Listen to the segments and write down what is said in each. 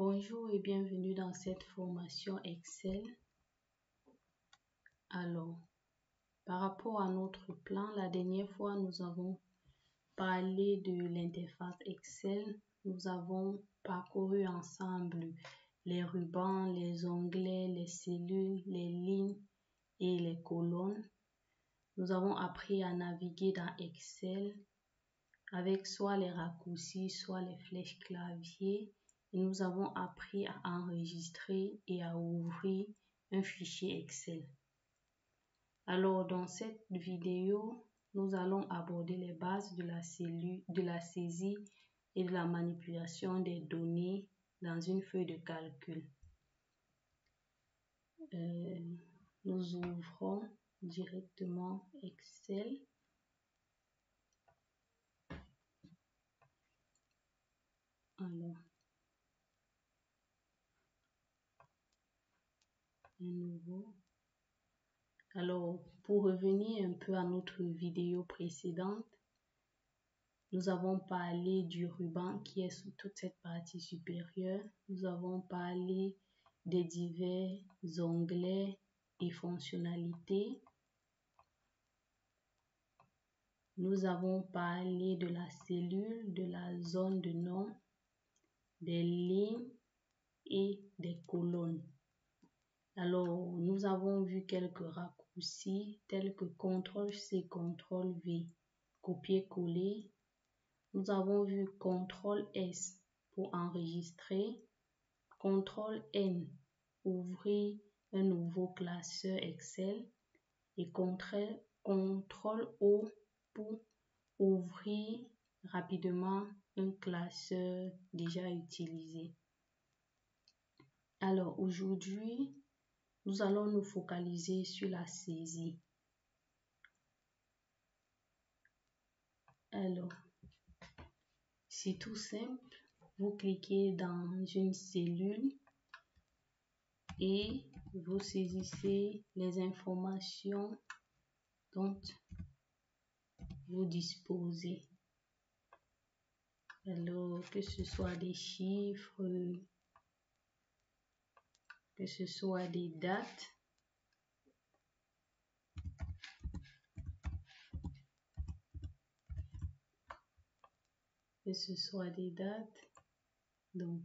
Bonjour et bienvenue dans cette formation Excel. Alors, par rapport à notre plan, la dernière fois, nous avons parlé de l'interface Excel. Nous avons parcouru ensemble les rubans, les onglets, les cellules, les lignes et les colonnes. Nous avons appris à naviguer dans Excel avec soit les raccourcis, soit les flèches clavier. Et nous avons appris à enregistrer et à ouvrir un fichier Excel. Alors, dans cette vidéo, nous allons aborder les bases de la saisie et de la manipulation des données dans une feuille de calcul. Nous ouvrons directement Excel. Alors, à nouveau. Alors, pour revenir un peu à notre vidéo précédente, nous avons parlé du ruban qui est sous toute cette partie supérieure. Nous avons parlé des divers onglets et fonctionnalités. Nous avons parlé de la cellule, de la zone de nom, des lignes et des colonnes. Alors, nous avons vu quelques raccourcis tels que CTRL-C, CTRL-V, copier-coller. Nous avons vu CTRL-S pour enregistrer, CTRL-N, ouvrir un nouveau classeur Excel et CTRL-O pour ouvrir rapidement un classeur déjà utilisé. Alors aujourd'hui, nous allons nous focaliser sur la saisie. Alors, c'est tout simple. Vous cliquez dans une cellule et vous saisissez les informations dont vous disposez. Alors, que ce soit des chiffres, que ce soit des dates, donc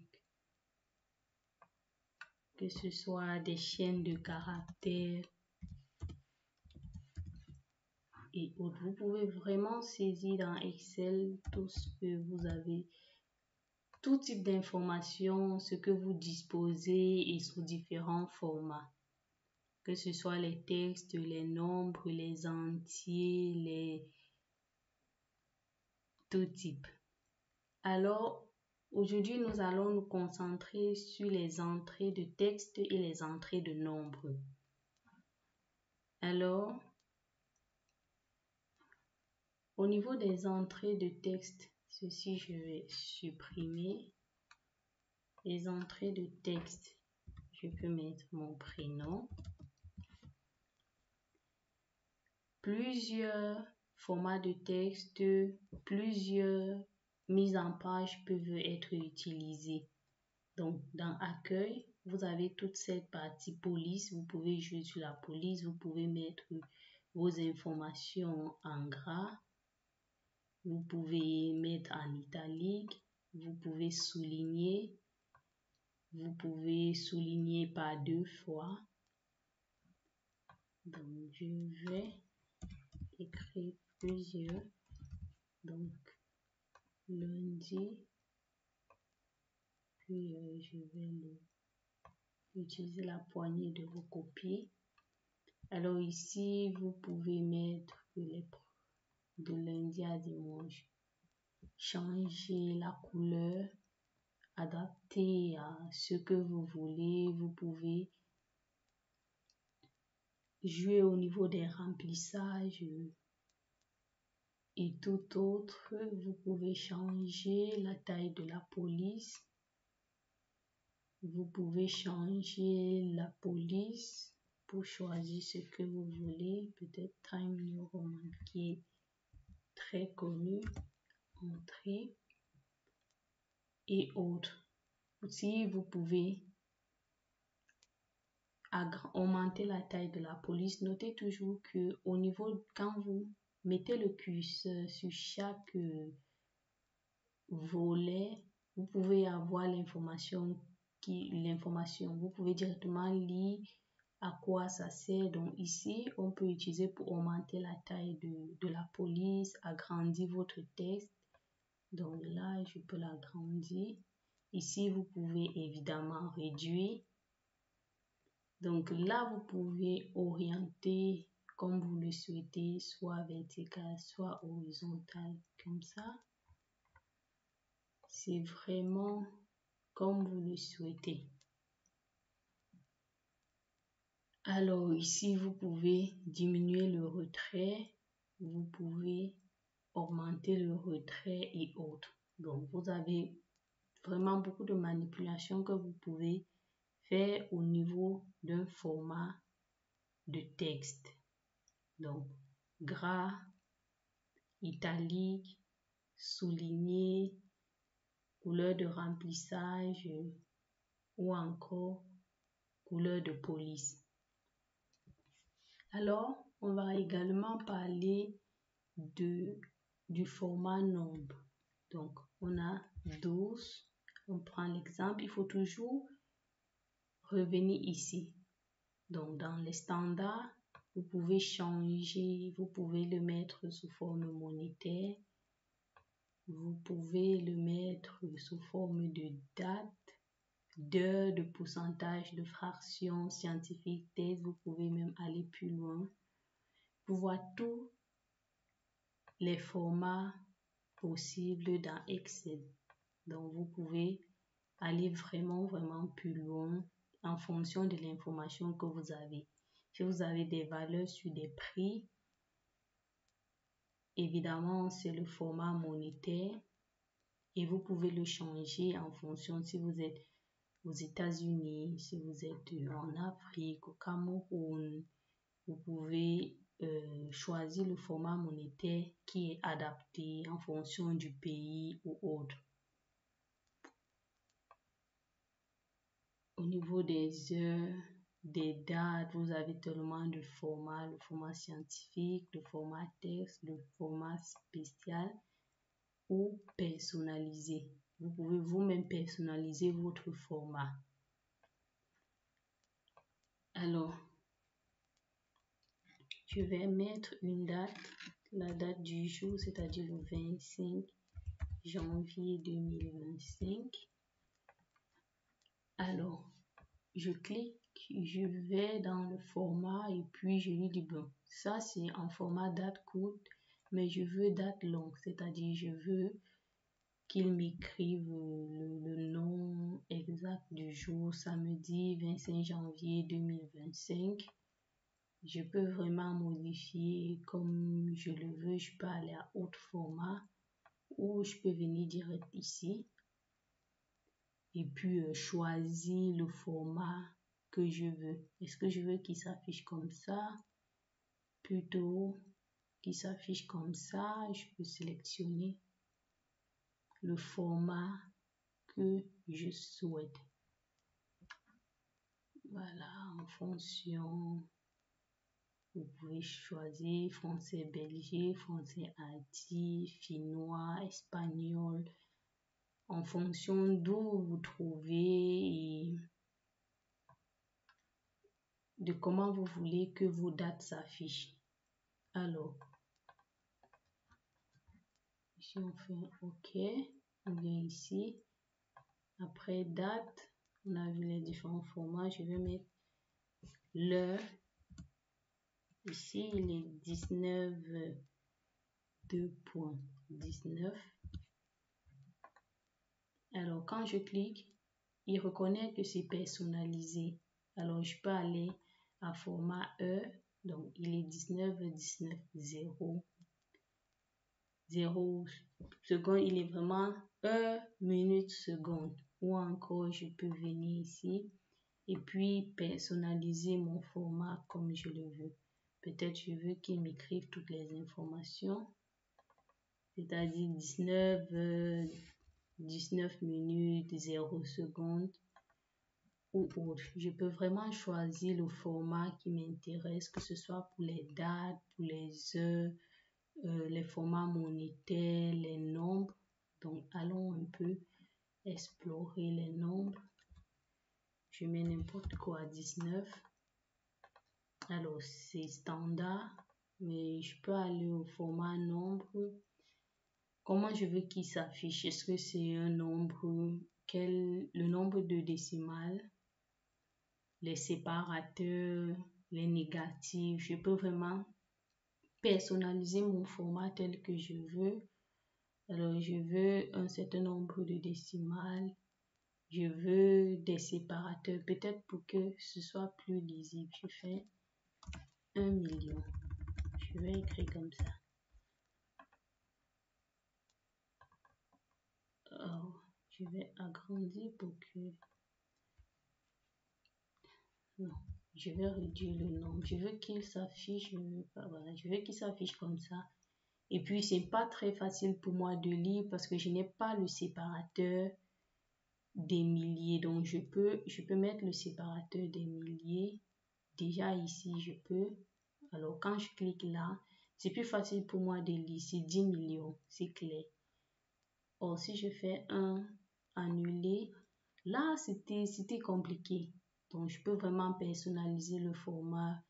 que ce soit des chaînes de caractères et autres. Vous pouvez vraiment saisir dans Excel tout ce que vous avez, tout type d'informations, ce que vous disposez et sous différents formats. Que ce soit les textes, les nombres, les entiers, tout type. Alors, aujourd'hui, nous allons nous concentrer sur les entrées de texte et les entrées de nombres. Alors, au niveau des entrées de texte, ceci je vais supprimer. Les entrées de texte, je peux mettre mon prénom. Plusieurs formats de texte, plusieurs mises en page peuvent être utilisées. Donc, dans Accueil, vous avez toute cette partie police. Vous pouvez jouer sur la police. Vous pouvez mettre vos informations en gras. Vous pouvez mettre en italique. Vous pouvez souligner. Vous pouvez souligner par 2 fois. Donc, je vais écrire plusieurs. Donc, lundi. Puis, je vais utiliser la poignée de recopier. Alors ici, vous pouvez mettre de lundi à dimanche. Changer la couleur, adapter à ce que vous voulez. Vous pouvez jouer au niveau des remplissages et tout autre. Vous pouvez changer la taille de la police. Vous pouvez changer la police pour choisir ce que vous voulez. Peut-être Time New Roman qui est très connu. Entrée et autres. si vous pouvez augmenter la taille de la police, notez toujours que au niveau, quand vous mettez le curseur sur chaque volet, vous pouvez avoir l'information, vous pouvez directement lire à quoi ça sert. Donc ici, on peut utiliser pour augmenter la taille de la police, agrandir votre texte. Donc là, je peux l'agrandir. Ici, vous pouvez évidemment réduire. Donc là, vous pouvez orienter comme vous le souhaitez, soit vertical, soit horizontal, comme ça. C'est vraiment comme vous le souhaitez. Alors ici, vous pouvez diminuer le retrait, vous pouvez augmenter le retrait et autres. Donc, vous avez vraiment beaucoup de manipulations que vous pouvez faire au niveau d'un format de texte. Donc, gras, italique, souligné, couleur de remplissage ou encore couleur de police. Alors, on va également parler du format nombre. Donc, on a 12. On prend l'exemple. Il faut toujours revenir ici. Donc, dans les standards, vous pouvez changer, vous pouvez le mettre sous forme monétaire. Vous pouvez le mettre sous forme de date, d'heure, de pourcentage, de fraction scientifique, thèse. Vous pouvez même aller plus loin. Vous voyez tous les formats possibles dans Excel. Donc, vous pouvez aller vraiment plus loin en fonction de l'information que vous avez. Si vous avez des valeurs sur des prix, évidemment, c'est le format monétaire et vous pouvez le changer en fonction si vous êtes aux États-Unis, si vous êtes en Afrique, au Cameroun. Vous pouvez choisir le format monétaire qui est adapté en fonction du pays ou autre. Au niveau des heures, des dates, vous avez tellement de formats, le format scientifique, le format texte, le format spécial ou personnalisé. Vous pouvez vous-même personnaliser votre format. Alors, je vais mettre une date, la date du jour, c'est-à-dire le 25 janvier 2025. Alors, je clique, je vais dans le format et puis je lui dis bon, ça c'est en format date courte, mais je veux date longue, c'est-à-dire je veux qu'il m'écrive le nom exact du jour, samedi 25 janvier 2025. Je peux vraiment modifier comme je le veux, je peux aller à autre format ou je peux venir direct ici et puis choisir le format que je veux. Est-ce que je veux qu'il s'affiche comme ça? Plutôt qu'il s'affiche comme ça, je peux sélectionner le format que je souhaite. Voilà, en fonction, vous pouvez choisir français belgique, français haïti, finnois, espagnol, en fonction d'où vous trouvez et de comment vous voulez que vos dates s'affichent. Alors, ici on fait OK, on vient ici. Après date, on a vu les différents formats. Je vais mettre l'heure. Ici, il est 19:2.19. Alors, quand je clique, il reconnaît que c'est personnalisé. Alors, je peux aller à format heure. Donc, il est 19:19:0. 0 secondes, il est vraiment heure, minute, seconde. Ou encore, je peux venir ici et puis personnaliser mon format comme je le veux. Peut-être je veux qu'il m'écrive toutes les informations, c'est-à-dire 19 minutes, 0 secondes ou autre. Je peux vraiment choisir le format qui m'intéresse, que ce soit pour les dates, pour les heures, les formats monétaires, les nombres. Donc, allons un peu explorer les nombres. Je mets n'importe quoi, 19. Alors, c'est standard, mais je peux aller au format nombre. Comment je veux qu'il s'affiche? Est-ce que c'est un nombre, le nombre de décimales, les séparateurs, les négatifs? Je peux vraiment personnaliser mon format tel que je veux. Alors, je veux un certain nombre de décimales. Je veux des séparateurs, peut-être pour que ce soit plus lisible. Je fais 1 million. Je vais écrire comme ça. Oh, je vais agrandir pour que... Non, je vais réduire le nombre. Je veux qu'il s'affiche, voilà, je veux qu'il s'affiche comme ça. Et puis, c'est pas très facile pour moi de lire parce que je n'ai pas le séparateur des milliers. Donc, je peux mettre le séparateur des milliers. Déjà ici, je peux. Alors, quand je clique là, c'est plus facile pour moi de lire. C'est 10 millions, c'est clair. Or, si je fais un annuler, là, c'était compliqué. Donc, je peux vraiment personnaliser le format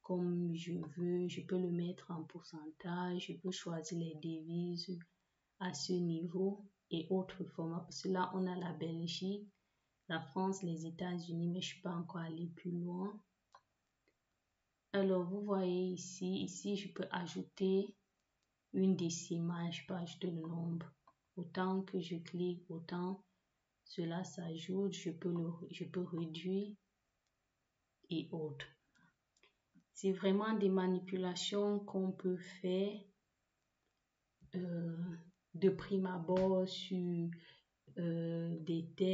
comme je veux. Je peux le mettre en pourcentage. Je peux choisir les devises à ce niveau et autres formats. Parce que là, on a la Belgique, la France, les États-Unis, mais je ne suis pas encore allée plus loin. Alors, vous voyez ici, je peux ajouter une décimale. Je peux ajouter le nombre. Autant que je clique, autant cela s'ajoute. Je peux réduire et autres. C'est vraiment des manipulations qu'on peut faire de prime abord sur des thèmes.